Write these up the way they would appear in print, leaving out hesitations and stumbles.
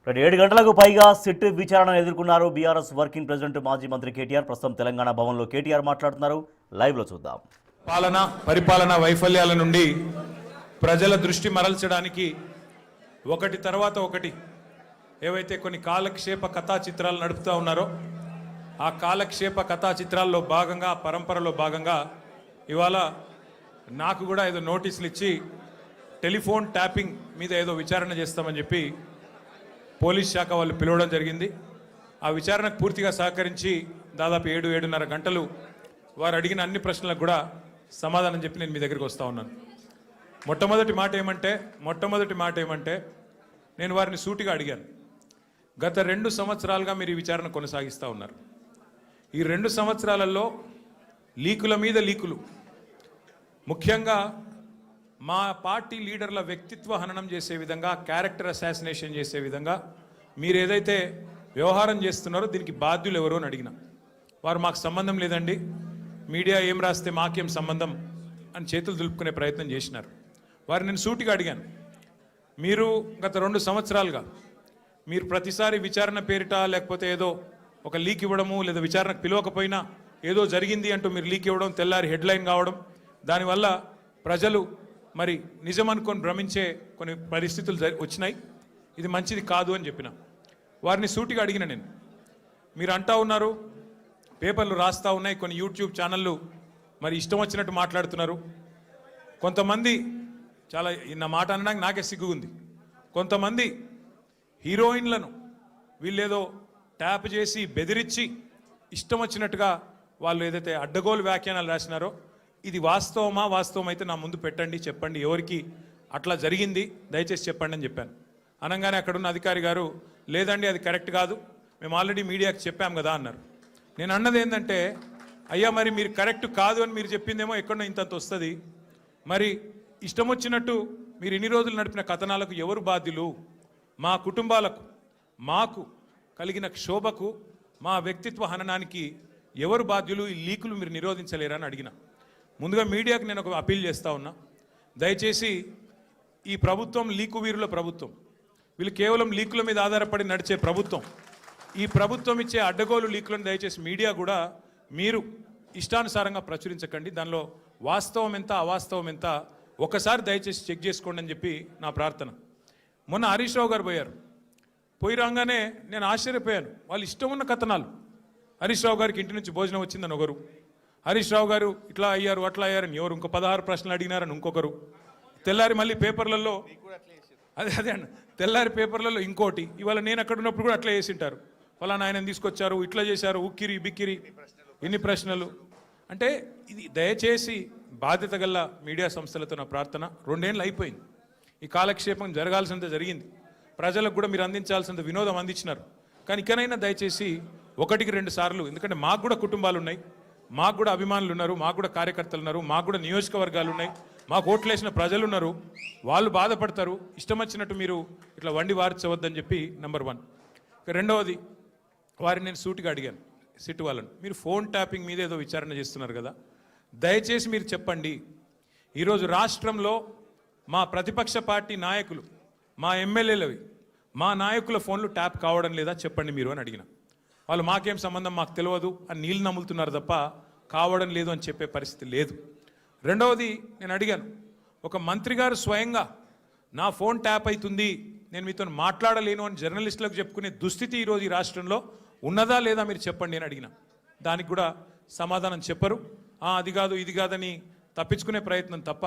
7 గంటలకు పైగా సిట్ విచారణను ఎదుర్కొన్నారు బీఆర్ఎస్ వర్కింగ్ ప్రెసిడెంట్ మాజీ మంత్రి కేటీఆర్. ప్రస్తుతం తెలంగాణ భవన్లో కేటీఆర్ మాట్లాడుతున్నారు. లైవ్లో చూద్దాం. పరిపాలన వైఫల్యాల నుండి ప్రజల దృష్టి మరల్చడానికి ఒకటి తర్వాత ఒకటి ఏవైతే కొన్ని కాలక్షేప కథా చిత్రాలు నడుపుతూ ఉన్నారో ఆ కాలక్షేప కథా చిత్రాల్లో భాగంగా పరంపరలో భాగంగా ఇవాళ నాకు కూడా ఏదో నోటీసులు ఇచ్చి టెలిఫోన్ ట్యాపింగ్ మీద ఏదో విచారణ చేస్తామని చెప్పి పోలీస్ శాఖ వాళ్ళు పిలవడం జరిగింది. ఆ విచారణకు పూర్తిగా సహకరించి దాదాపు 7-7:30 గంటలు వారు అడిగిన అన్ని ప్రశ్నలకు కూడా సమాధానం చెప్పి నేను మీ దగ్గరికి వస్తూ ఉన్నాను. మొట్టమొదటి మాట ఏమంటే నేను వారిని సూటిగా అడిగాను. గత 2 సంవత్సరాలుగా మీరు ఈ విచారణ కొనసాగిస్తూ ఉన్నారు. ఈ 2 సంవత్సరాలలో లీకుల మీద లీకులు, ముఖ్యంగా మా పార్టీ లీడర్ల వ్యక్తిత్వ హననం చేసే విధంగా, క్యారెక్టర్ అసాసినేషన్ చేసే విధంగా మీరు ఏదైతే వ్యవహారం చేస్తున్నారో దీనికి బాధ్యులు ఎవరో అని అడిగిన వారు మాకు సంబంధం లేదండి, మీడియా ఏం రాస్తే మాకేం సంబంధం అని చేతులు దులుపుకునే ప్రయత్నం చేసినారు. వారిని నేను సూటిగా అడిగాను, మీరు గత 2 సంవత్సరాలుగా మీరు ప్రతిసారి విచారణ పేరిట లేకపోతే ఏదో ఒక లీక్ ఇవ్వడము, లేదా విచారణకు పిలవకపోయినా ఏదో జరిగింది అంటూ మీరు లీక్ ఇవ్వడం, తెల్లారి హెడ్లైన్ కావడం, దానివల్ల ప్రజలు మరి నిజం అనుకొని భ్రమించే కొన్ని పరిస్థితులు వచ్చినాయి. ఇది మంచిది కాదు అని చెప్పిన వారిని సూటిగా అడిగిన నేను. మీరు అంటా ఉన్నారు, పేపర్లు రాస్తూ ఉన్నాయి, కొన్ని యూట్యూబ్ ఛానళ్ళు మరి ఇష్టం వచ్చినట్టు మాట్లాడుతున్నారు. కొంతమంది చాలా నా మాట అనడానికి నాకే సిగ్గు ఉంది. కొంతమంది హీరోయిన్లను వీళ్ళేదో ట్యాప్ చేసి బెదిరించి ఇష్టం వచ్చినట్టుగా వాళ్ళు ఏదైతే అడ్డగోలు వ్యాఖ్యానాలు రాసినారో ఇది వాస్తవం అయితే నా ముందు పెట్టండి, చెప్పండి ఎవరికి అట్లా జరిగింది దయచేసి చెప్పండి అని చెప్పాను. అనగానే అక్కడున్న అధికారి గారు లేదండి అది కరెక్ట్ కాదు, మేము ఆల్రెడీ మీడియాకి చెప్పాం కదా అన్నారు. నేను అన్నది ఏంటంటే, అయ్యా మరి మీరు కరెక్ట్ కాదు అని మీరు చెప్పిందేమో ఎక్కడో ఇంతంత వస్తుంది, మరి ఇష్టం వచ్చినట్టు మీరు ఇన్ని రోజులు నడిపిన కథనాలకు ఎవరు బాధ్యులు? మా కుటుంబాలకు, మాకు కలిగిన క్షోభకు, మా వ్యక్తిత్వ హననానికి ఎవరు బాధ్యులు? ఈ లీకులు మీరు నిరోధించలేరని అడిగిన. ముందుగా మీడియాకు నేను ఒక అపీల్ చేస్తూ ఉన్నా, దయచేసి ఈ ప్రభుత్వం లీకు వీరుల ప్రభుత్వం, వీళ్ళు కేవలం లీకుల మీద ఆధారపడి నడిచే ప్రభుత్వం. ఈ ప్రభుత్వం ఇచ్చే అడ్డగోలు లీకులను దయచేసి మీడియా కూడా మీరు ఇష్టానుసారంగా ప్రచురించకండి, దానిలో వాస్తవం ఎంత అవాస్తవం ఎంత ఒకసారి దయచేసి చెక్ చేసుకోండి అని చెప్పి నా ప్రార్థన. మొన్న హరీష్ రావు గారు పోయి రాగానే నేను ఆశ్చర్యపోయాను. వాళ్ళు ఇష్టం ఉన్న కథనాలు, హరీష్ రావు గారికి ఇంటి నుంచి భోజనం వచ్చిందని ఒకరు, హరీష్ రావు గారు ఇట్లా అయ్యారు అట్లా అయ్యారని ఎవరు, ఇంకో 16 ప్రశ్నలు అడిగినారని ఇంకొకరు, తెల్లారి మళ్ళీ పేపర్లలో అదే అండి తెల్లారి పేపర్లలో ఇంకోటి, ఇవాళ నేను అక్కడ ఉన్నప్పుడు కూడా అట్లా చేసింటారు, ఫలానా ఆయన తీసుకొచ్చారు, ఇట్లా చేశారు, ఉక్కిరి బిక్కిరి ఇన్ని ప్రశ్నలు. అంటే ఇది దయచేసి బాధ్యత గల మీడియా సంస్థలతో నా ప్రార్థన. 2 ఏళ్ళు అయిపోయింది, ఈ కాలక్షేపం జరగాల్సినంత జరిగింది, ప్రజలకు కూడా మీరు అందించాల్సినంత వినోదం అందించినారు. కానీ ఇకనైనా దయచేసి 1-2 సార్లు, ఎందుకంటే మాకు కూడా కుటుంబాలు ఉన్నాయి, మాకు కూడా అభిమానులు ఉన్నారు, మాకు కూడా కార్యకర్తలు ఉన్నారు, మాకు కూడా నియోజకవర్గాలు ఉన్నాయి, మాకు ఓట్లేసిన ప్రజలు ఉన్నారు, వాళ్ళు బాధపడతారు. ఇష్టం వచ్చినట్టు మీరు ఇట్లా వండి వార్చవద్దని చెప్పి నెంబర్ 1. రెండవది, వారిని నేను సూటిగా అడిగాను సిట్ వాళ్ళను, మీరు ఫోన్ ట్యాపింగ్ మీద ఏదో విచారణ చేస్తున్నారు కదా, దయచేసి మీరు చెప్పండి, ఈరోజు రాష్ట్రంలో మా ప్రతిపక్ష పార్టీ నాయకులు, మా ఎమ్మెల్యేలవి, మా నాయకుల ఫోన్లు ట్యాప్ కావడం లేదా చెప్పండి మీరు అని అడిగిన. వాళ్ళు మాకేం సంబంధం, మాకు తెలియదు అని నీళ్ళు నమ్ములుతున్నారు తప్ప కావడం లేదు అని చెప్పే పరిస్థితి లేదు. రెండవది, నేను అడిగాను, ఒక మంత్రి గారు స్వయంగా నా ఫోన్ ట్యాప్ అవుతుంది, నేను మీతో మాట్లాడలేను అని జర్నలిస్టులకు చెప్పుకునే దుస్థితి ఈరోజు ఈ రాష్ట్రంలో ఉన్నదా లేదా మీరు చెప్పండి అని అడిగిన. దానికి కూడా సమాధానం చెప్పరు, అది కాదు ఇది కాదని తప్పించుకునే ప్రయత్నం తప్ప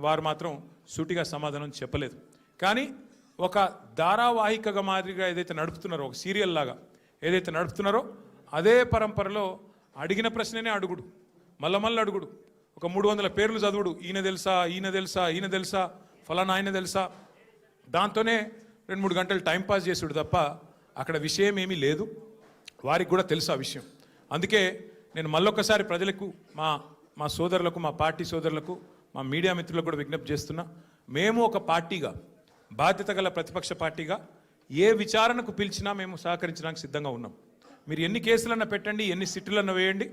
వారు మాత్రం సూటిగా సమాధానం చెప్పలేదు. కానీ ఒక ధారావాహికగా మాదిరిగా ఏదైతే నడుపుతున్నారో, ఒక సీరియల్ లాగా ఏదైతే నడుపుతున్నారో అదే పరంపరలో అడిగిన ప్రశ్ననే అడుగుడు, మళ్ళీ అడుగుడు, ఒక 300 పేర్లు చదువుడు, ఈయన తెలుసా ఫలానా ఆయన తెలుసా, దాంతోనే 2-3 గంటలు టైంపాస్ చేసుడు తప్ప అక్కడ విషయం ఏమీ లేదు. వారికి కూడా తెలుసు ఆ విషయం. అందుకే నేను మళ్ళొక్కసారి ప్రజలకు, మా సోదరులకు, మా పార్టీ సోదరులకు, మా మీడియా మిత్రులకు కూడా విజ్ఞప్తి చేస్తున్నా, మేము ఒక పార్టీగా, బాధ్యత గల ప్రతిపక్ష పార్టీగా ఏ విచారణకు పిలిచినా మేము సహకరించడానికి సిద్ధంగా ఉన్నాం. మీరు ఎన్ని కేసులన్నా పెట్టండి, ఎన్ని సిట్టులన్నా వేయండి,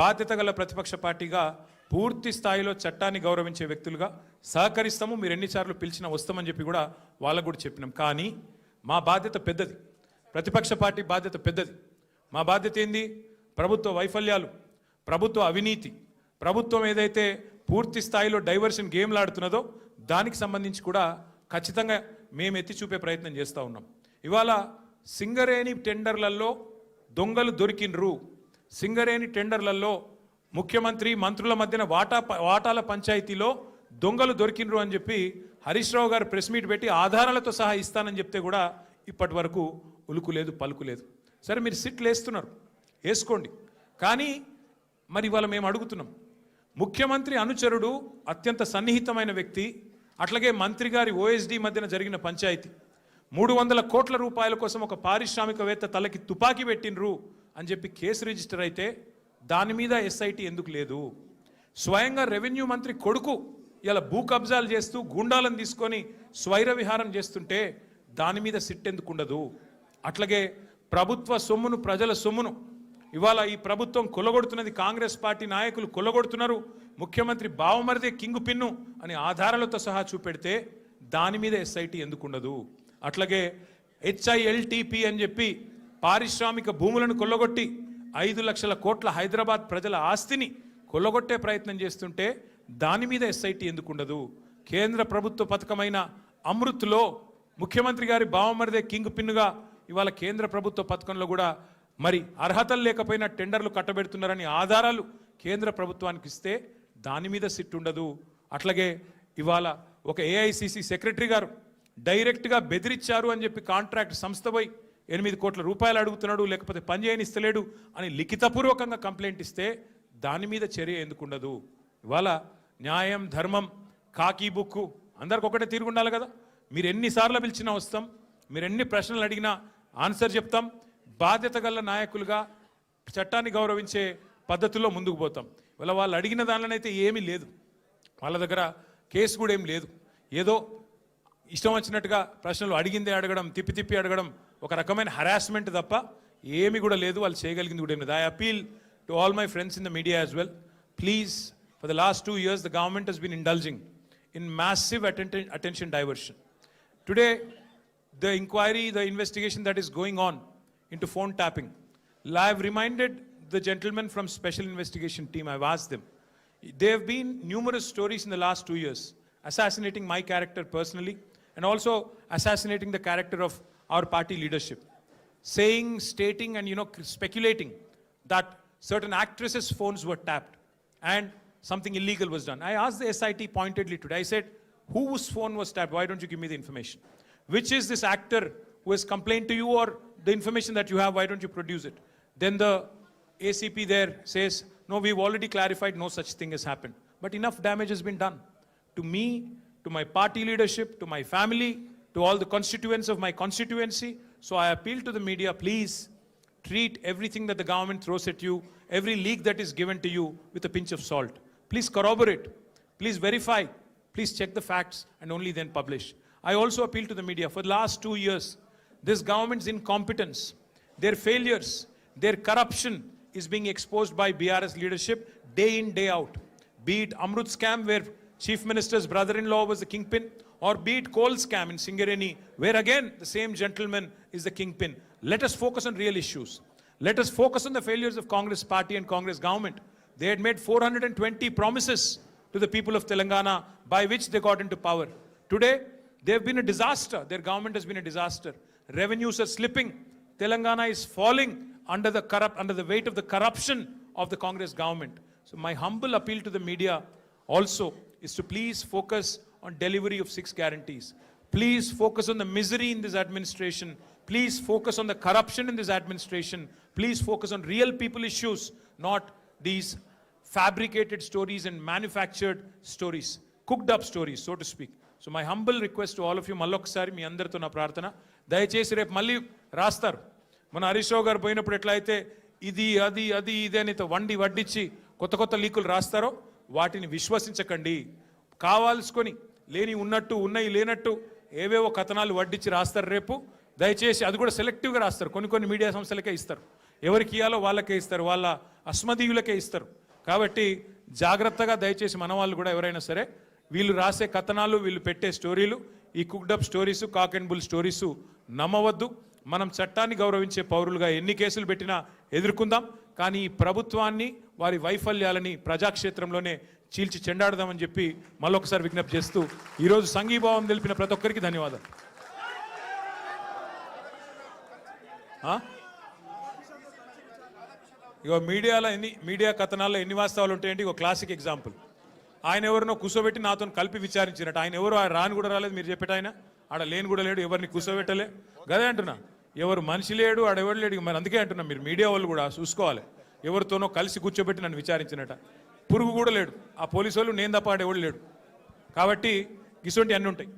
బాధ్యత గల ప్రతిపక్ష పార్టీగా పూర్తి స్థాయిలో చట్టాన్ని గౌరవించే వ్యక్తులుగా సహకరిస్తాము. మీరు ఎన్నిసార్లు పిలిచినా వస్తామని చెప్పి కూడా వాళ్ళకు కూడా చెప్పినాం. కానీ మా బాధ్యత పెద్దది, ప్రతిపక్ష పార్టీ బాధ్యత పెద్దది. మా బాధ్యత ఏంది? ప్రభుత్వ వైఫల్యాలు, ప్రభుత్వ అవినీతి, ప్రభుత్వం ఏదైతే పూర్తి స్థాయిలో డైవర్షన్ గేమ్లు ఆడుతున్నదో దానికి సంబంధించి కూడా ఖచ్చితంగా మేము ఎత్తి చూపే ప్రయత్నం చేస్తూ ఉన్నాం. ఇవాళ సింగరేణి టెండర్లలో దొంగలు దొరికినరు, సింగరేణి టెండర్లలో ముఖ్యమంత్రి మంత్రుల మధ్యన వాటాల పంచాయతీలో దొంగలు దొరికినరు అని చెప్పి హరీష్ రావు గారు ప్రెస్ మీట్ పెట్టి ఆధారాలతో సహా ఇస్తానని చెప్తే కూడా ఇప్పటి వరకు ఉలుకు లేదు పలుకు లేదు. సరే, మీరు సిట్లు వేస్తున్నారు, వేసుకోండి. కానీ మరి ఇవాళ మేము అడుగుతున్నాం, ముఖ్యమంత్రి అనుచరుడు అత్యంత సన్నిహితమైన వ్యక్తి, అట్లాగే మంత్రి గారి ఓఎస్డి మధ్యన జరిగిన పంచాయతీ 300 కోట్ల రూపాయల కోసం ఒక పారిశ్రామికవేత్త తలకి తుపాకీ పెట్టినరు అని చెప్పి కేసు రిజిస్టర్ అయితే దాని మీద ఎస్ఐటి ఎందుకు లేదు? స్వయంగా రెవెన్యూ మంత్రి కొడుకు ఇలా భూ కబ్జాలు చేస్తూ గుండాలను తీసుకొని స్వైర విహారం చేస్తుంటే దాని మీద సిట్ ఎందుకు ఉండదు? అట్లాగే ప్రభుత్వ సొమ్మును, ప్రజల సొమ్మును ఇవాళ ఈ ప్రభుత్వం కొల్లగొడుతున్నది, కాంగ్రెస్ పార్టీ నాయకులు కొల్లగొడుతున్నారు, ముఖ్యమంత్రి బావమరిదే కింగు పిన్ను అని ఆధారాలతో సహా చూపెడితే దాని మీద ఎస్ఐటి ఎందుకు ఉండదు? అట్లాగే HILTP అని చెప్పి పారిశ్రామిక భూములను కొల్లగొట్టి 5 లక్షల కోట్ల హైదరాబాద్ ప్రజల ఆస్తిని కొల్లగొట్టే ప్రయత్నం చేస్తుంటే దాని మీద ఎస్ఐటి ఎందుకు ఉండదు? కేంద్ర ప్రభుత్వ పథకమైన అమృత్లో ముఖ్యమంత్రి గారి బావమరిదే కింగ్ పిన్నుగా ఇవాళ కేంద్ర ప్రభుత్వ పథకంలో కూడా మరి అర్హతలు లేకపోయినా టెండర్లు కట్టబెడుతున్నారని ఆధారాలు కేంద్ర ప్రభుత్వానికి ఇస్తే దాని మీద సిట్ ఉండదు. అట్లాగే ఇవాళ ఒక AICC సెక్రటరీ గారు డైరెక్ట్గా బెదిరించారు అని చెప్పి కాంట్రాక్ట్ సంస్థ పోయి 8 కోట్ల రూపాయలు అడుగుతున్నాడు, లేకపోతే పని చేయనిస్తలేడు అని లిఖితపూర్వకంగా కంప్లైంట్ ఇస్తే దాని మీద చర్య ఎందుకు ఉండదు? ఇవాళ న్యాయం, ధర్మం, కాకి బుక్కు అందరికి ఒకటే తీరు ఉండాలి కదా. మీరు ఎన్నిసార్లు పిలిచినా వస్తాం, మీరు ఎన్ని ప్రశ్నలు అడిగినా ఆన్సర్ చెప్తాం. బాధ్యత గల నాయకులుగా చట్టాన్ని గౌరవించే పద్ధతిలో ముందుకు పోతాం. ఇవాళ వాళ్ళు అడిగిన దానిలోనైతే ఏమీ లేదు, వాళ్ళ దగ్గర కేసు కూడా ఏం లేదు. ఏదో ఇష్టం వచ్చినట్టుగా ప్రశ్నలు అడిగిందే అడగడం, తిప్పి తిప్పి అడగడం ఒక రకమైన హరాస్మెంట్ తప్ప ఏమి కూడా లేదు. వాళ్ళు చేయగలిగింది కూడా ఏం లేదు. I appeal to all my friends in the media as well, please, for the last 2 years the government has been indulging in massive attention diversion. Today the inquiry, the investigation that is going on into phone tapping, I have reminded the gentlemen from special investigation team, I've asked them, there have been numerous stories in the last 2 years assassinating my character personally and also assassinating the character of our party leadership, saying, stating and speculating that certain actresses' phones were tapped and something illegal was done. I asked the SIT pointedly today, I said, whose phone was tapped? Why don't you give me the information? Which is this actor who has complained to you, or the information that you have, why don't you produce it? Then the ACP there says, no, we've already clarified, no such thing has happened. But enough damage has been done to me, to my party leadership, to my family, to all the constituents of my constituency. So I appeal to the media, please treat everything that the government throws at you, every leak that is given to you, with a pinch of salt. Please corroborate, please verify, please check the facts and only then publish. I also appeal to the media, for the last 2 years, this government's incompetence, their failures, their corruption is being exposed by BRS leadership day in, day out. Be it Amrut scam where Chief Minister's brother-in-law was the kingpin, or be it coal scam in Singareni where again the same gentleman is the kingpin. Let us focus on real issues. Let us focus on the failures of Congress party and Congress government. They had made 420 promises to the people of Telangana by which they got into power. Today, they have been a disaster. Their government has been a disaster. Revenues are slipping. Telangana is falling under the weight of the corruption of the Congress government. So my humble appeal to the media also is to please focus on delivery of 6 guarantees. Please focus on the misery in this administration. Please focus on the corruption in this administration. Please focus on real people issues, not these fabricated stories and manufactured stories, cooked up stories, so to speak. So my humble request to all of you, మళ్ళొకసారి మీ అందరితో నా ప్రార్థన, దయచేసి రేపు మళ్ళీ రాస్తారు. మన హరీష్ రావు గారు పోయినప్పుడు ఎట్లయితే ఇది అది అది ఇది అని వడ్డించి కొత్త లీకులు రాస్తారో వాటిని విశ్వసించకండి. కావాల్సుకొని లేని ఉన్నట్టు, ఉన్నాయి లేనట్టు ఏవేవో కథనాలు వడ్డించి రాస్తారు రేపు. దయచేసి అది కూడా సెలెక్టివ్గా రాస్తారు. కొన్ని మీడియా సంస్థలకే ఇస్తారు, ఎవరికి ఇవ్వాలో వాళ్ళకే ఇస్తారు, వాళ్ళ అస్మదీయులకే ఇస్తారు. కాబట్టి జాగ్రత్తగా దయచేసి మన వాళ్ళు కూడా ఎవరైనా సరే వీళ్ళు రాసే కథనాలు, వీళ్ళు పెట్టే స్టోరీలు ఈ cooked up stories cock and bull stories నమ్మవద్దు. మనం చట్టాన్ని గౌరవించే పౌరులుగా ఎన్ని కేసులు పెట్టినా ఎదుర్కొందాం. కానీ ఈ ప్రభుత్వాన్ని వారి వైఫల్యాలని ప్రజాక్షేత్రంలోనే చీల్చి చెండాడదామని చెప్పి మళ్ళొకసారి విజ్ఞప్తి చేస్తూ ఈరోజు సంఘీభావం తెలిపిన ప్రతి ఒక్కరికి ధన్యవాదాలు. ఇగో మీడియా కథనాల్లో ఎన్ని వాస్తవాలు ఉంటాయంటే ఒక క్లాసిక్ ఎగ్జాంపుల్. ఆయన ఎవరినో కూర్చోబెట్టి నాతో కలిపి విచారించినట్టు. ఆయన ఎవరు రాని కూడా రాలేదు, మీరు చెప్పేట ఆయన ఆడ లేని కూడా లేడు, ఎవరిని కూర్చోబెట్టలే. గదే అంటున్నా, ఎవరు మనిషి లేడు ఆడెవరు లేడు. మరి అందుకే అంటున్నా, మీరు మీడియా వాళ్ళు కూడా చూసుకోవాలి. ఎవరితోనో కలిసి కూర్చోబెట్టి నన్ను విచారించినట్ట. పురుగు కూడా లేడు ఆ పోలీసు వాళ్ళు, నేను తప్ప ఆడెవడు లేడు. కాబట్టి ఇటువంటి అన్నీ ఉంటాయి.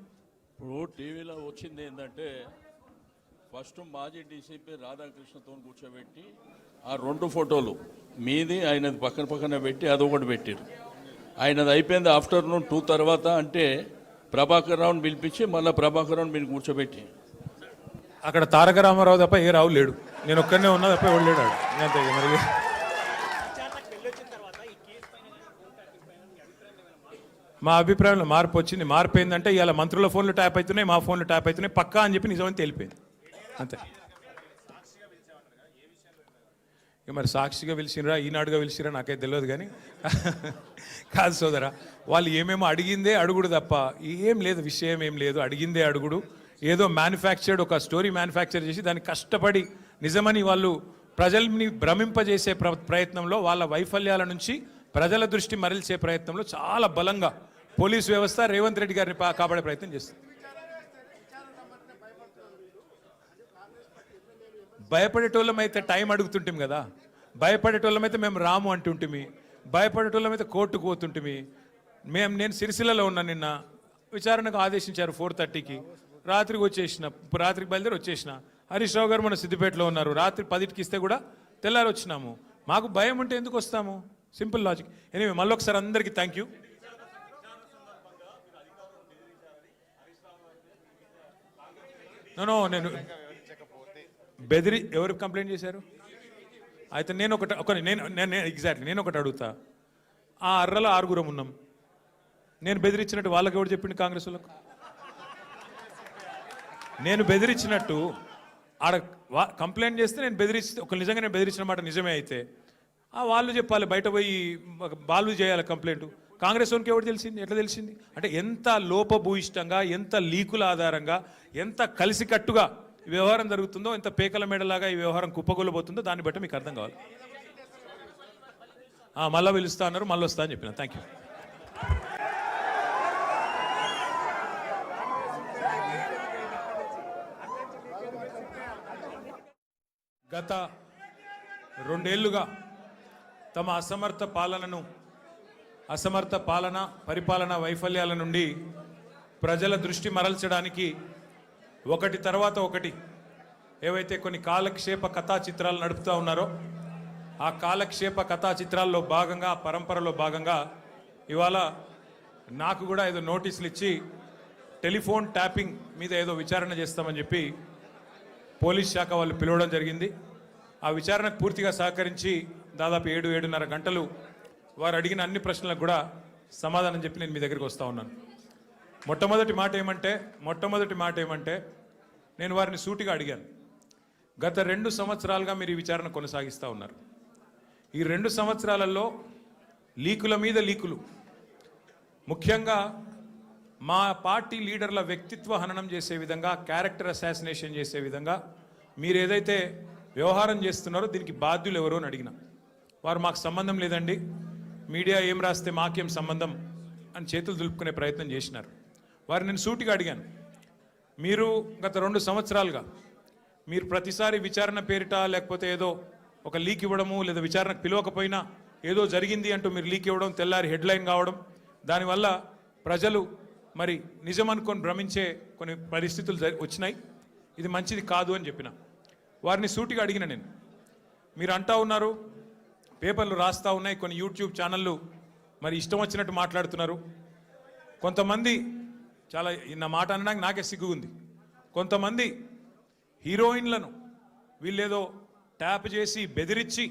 ఇప్పుడు టీవీలో వచ్చింది ఏంటంటే ఫస్ట్ మాజీ డీసీపీ రాధాకృష్ణతో కూర్చోబెట్టి ఆ 2 ఫోటోలు మీది ఆయనది పక్కన పక్కన పెట్టి అదొకటి పెట్టారు. ఆయనది అయిపోయింది ఆఫ్టర్నూన్ 2 తర్వాత. అంటే ప్రభాకర్ రావుని పిలిపించి మళ్ళీ ప్రభాకర్ రావుని మీరు కూర్చోబెట్టి అక్కడ తారక రామారావు తప్ప ఏ రావు లేడు, నేను ఒక్కనే ఉన్నా తప్ప ఎవడు లేడు. అంతే మరి. మా అభిప్రాయంలో మార్పు వచ్చింది. మార్పు ఏంటంటే ఇవాళ మంత్రుల ఫోన్లు ట్యాప్ అవుతున్నాయి, మా ఫోన్లు ట్యాప్ అవుతున్నాయి పక్కా అని చెప్పి నిజమని తెలిపోయింది అంతే. ఇక మరి సాక్షిగా పిలిచినరా ఈనాడుగా పిలిచిరా నాకైతే తెలియదు. కానీ కాదు సోదరా, వాళ్ళు ఏమేమో అడిగిందే అడుగుడు తప్ప ఏం లేదు, విషయం ఏం లేదు. అడిగిందే అడుగుడు. ఏదో మ్యానుఫ్యాక్చర్డ్ ఒక స్టోరీ మ్యానుఫ్యాక్చర్ చేసి దాన్ని కష్టపడి నిజమని వాళ్ళు ప్రజల్ని భ్రమింపజేసే ప్రయత్నంలో, వాళ్ళ వైఫల్యాల నుంచి ప్రజల దృష్టి మరల్చే ప్రయత్నంలో చాలా బలంగా పోలీసు వ్యవస్థ రేవంత్ రెడ్డి గారిని కాపాడే ప్రయత్నం చేస్తుంది. భయపడేటోళ్ళమైతే టైం అడుగుతుంటాం కదా, భయపడేటోళ్ళమైతే మేము రాము అంటుంటిమి, భయపడేటోళ్ళమైతే కోర్టుకు పోతుంటిమి. నేను సిరిసిల్లలో ఉన్నా, నిన్న విచారణకు ఆదేశించారు 4:30కి. రాత్రికి వచ్చేసిన, రాత్రికి బయలుదేరి వచ్చేసిన. హరీష్ రావు గారు మన సిద్దిపేటలో ఉన్నారు, రాత్రి 10కి ఇస్తే కూడా తెల్లారి వచ్చినాము. మాకు భయం ఉంటే ఎందుకు వస్తాము? Simple logic. ఎనీవే మళ్ళొకసారి అందరికీ థ్యాంక్ యూ. నేను ఎవరు కంప్లైంట్ చేశారు? అయితే నేను ఎగ్జాక్ట్లీ నేను ఒకటి అడుగుతా. ఆ అర్రలో 6 ఉన్నాం. నేను బెదిరించినట్టు వాళ్ళకి ఎవరు చెప్పింది? కాంగ్రెస్ వాళ్ళకు. నేను బెదిరించినట్టు ఆడ కంప్లైంట్ చేస్తే నేను బెదిరిస్తే, ఒక నిజంగా నేను బెదిరించిన మాట నిజమే అయితే వాళ్ళు చెప్పాలి, బయట పోయి వాళ్ళు చేయాలి కంప్లైంట్. కాంగ్రెస్ వాళ్ళకి ఎవరు తెలిసింది? ఎట్లా తెలిసింది? అంటే ఎంత లోపభూయిష్టంగా, ఎంత లీకుల ఆధారంగా, ఎంత కలిసికట్టుగా ఈ వ్యవహారం జరుగుతుందో, ఎంత పేకల మేడలాగా ఈ వ్యవహారం కుప్పగొల్లబోతుందో దాన్ని బట్టి మీకు అర్థం కావాలి. మళ్ళీ పిలుస్తా అన్నారు, మళ్ళీ వస్తా అని చెప్పిన. Thank you. గత 2 ఏళ్లుగా తమ అసమర్థ పరిపాలన వైఫల్యాల నుండి ప్రజల దృష్టి మరల్చడానికి ఒకటి తర్వాత ఒకటి ఏవైతే కొన్ని కాలక్షేప కథా చిత్రాలు నడుపుతూ ఉన్నారో, ఆ కాలక్షేప కథా చిత్రాల్లో భాగంగా, పరంపరలో భాగంగా ఇవాళ నాకు కూడా ఏదో నోటీసులు ఇచ్చి టెలిఫోన్ ట్యాపింగ్ మీద ఏదో విచారణ చేస్తామని చెప్పి పోలీస్ శాఖ వాళ్ళు పిలవడం జరిగింది. ఆ విచారణకు పూర్తిగా సహకరించి దాదాపు 7-7:30 గంటలు వారు అడిగిన అన్ని ప్రశ్నలకు కూడా సమాధానం చెప్పి నేను మీ దగ్గరికి వస్తూ ఉన్నాను. మొట్టమొదటి మాట ఏమంటే నేను వారిని సూటిగా అడిగాను. గత 2 సంవత్సరాలుగా మీరు ఈ విచారణ కొనసాగిస్తూ ఉన్నారు. ఈ 2 సంవత్సరాలలో లీకుల మీద లీకులు, ముఖ్యంగా మా పార్టీ లీడర్ల వ్యక్తిత్వ హననం చేసే విధంగా, క్యారెక్టర్ అసాసినేషన్ చేసే విధంగా మీరు ఏదైతే వ్యవహారం చేస్తున్నారో దీనికి బాధ్యులు ఎవరో అని అడిగిన. వారు మాకు సంబంధం లేదండి, మీడియా ఏం రాస్తే మాకేం సంబంధం అని చేతులు దులుపుకునే ప్రయత్నం చేసినారు. వారు నేను సూటిగా అడిగాను, మీరు గత 2 సంవత్సరాలుగా మీరు ప్రతిసారి విచారణ పేరిట లేకపోతే ఏదో ఒక లీక్ ఇవ్వడము, లేదా విచారణకు పిలవకపోయినా ఏదో జరిగింది అంటూ మీరు లీక్ ఇవ్వడం, తెల్లారి హెడ్లైన్ కావడం, దానివల్ల ప్రజలు మరి నిజం అనుకొని భ్రమించే కొన్ని పరిస్థితులు వచ్చినాయి. ఇది మంచిది కాదు అని చెప్పిన. వారిని సూటిగా అడిగిన నేను, మీరు అంటా ఉన్నారు, పేపర్లు రాస్తూ ఉన్నాయి, కొన్ని యూట్యూబ్ ఛానళ్ళు మరి ఇష్టం వచ్చినట్టు మాట్లాడుతున్నారు. కొంతమంది చాలా నా మాట అనడానికి నాకే సిగ్గుంది. కొంతమంది హీరోయిన్లను వీళ్ళేదో ట్యాప్ చేసి బెదిరించి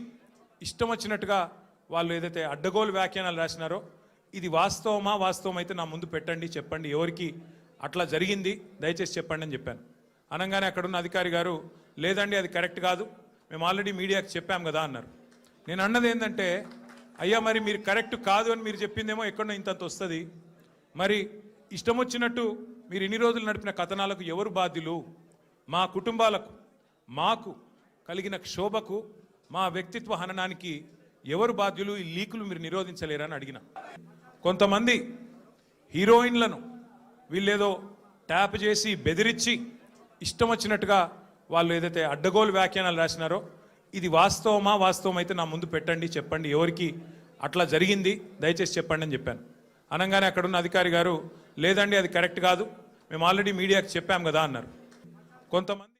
ఇష్టం వచ్చినట్టుగా వాళ్ళు ఏదైతే అడ్డగోలు వ్యాఖ్యానాలు రాసినారో ఇది వాస్తవం అయితే నా ముందు పెట్టండి, చెప్పండి. ఎవరికి అట్లా జరిగింది, దయచేసి చెప్పండి అని చెప్పాను. అనగానే అక్కడున్న అధికారి గారు లేదండి అది కరెక్ట్ కాదు, మేము ఆల్రెడీ మీడియాకి చెప్పాం కదా అన్నారు. నేను అన్నది ఏంటంటే అయ్యా మరి మీరు కరెక్ట్ కాదు అని మీరు చెప్పిందేమో ఎక్కడో ఇంతంత వస్తుంది, మరి ఇష్టం వచ్చినట్టు మీరు ఇన్ని రోజులు నడిపిన కథనాలకు ఎవరు బాధ్యులు? మా కుటుంబాలకు, మాకు కలిగిన క్షోభకు, మా వ్యక్తిత్వ హననానికి ఎవరు బాధ్యులు? ఈ లీకులు మీరు నిరోధించలేరని అడిగిన. కొంతమంది హీరోయిన్లను వీళ్ళేదో ట్యాప్ చేసి బెదిరించి ఇష్టం వచ్చినట్టుగా వాళ్ళు ఏదైతే అడ్డగోలు వ్యాఖ్యానాలు రాసినారో ఇది వాస్తవమా? వాస్తవం అయితే నా ముందు పెట్టండి, చెప్పండి ఎవరికి అట్లా జరిగింది, దయచేసి చెప్పండి అని చెప్పాను. అనగానే అక్కడున్న అధికారి గారు లేదండి అది కరెక్ట్ కాదు, మేము ఆల్రెడీ మీడియాకి చెప్పాం కదా అన్నారు. కొంతమంది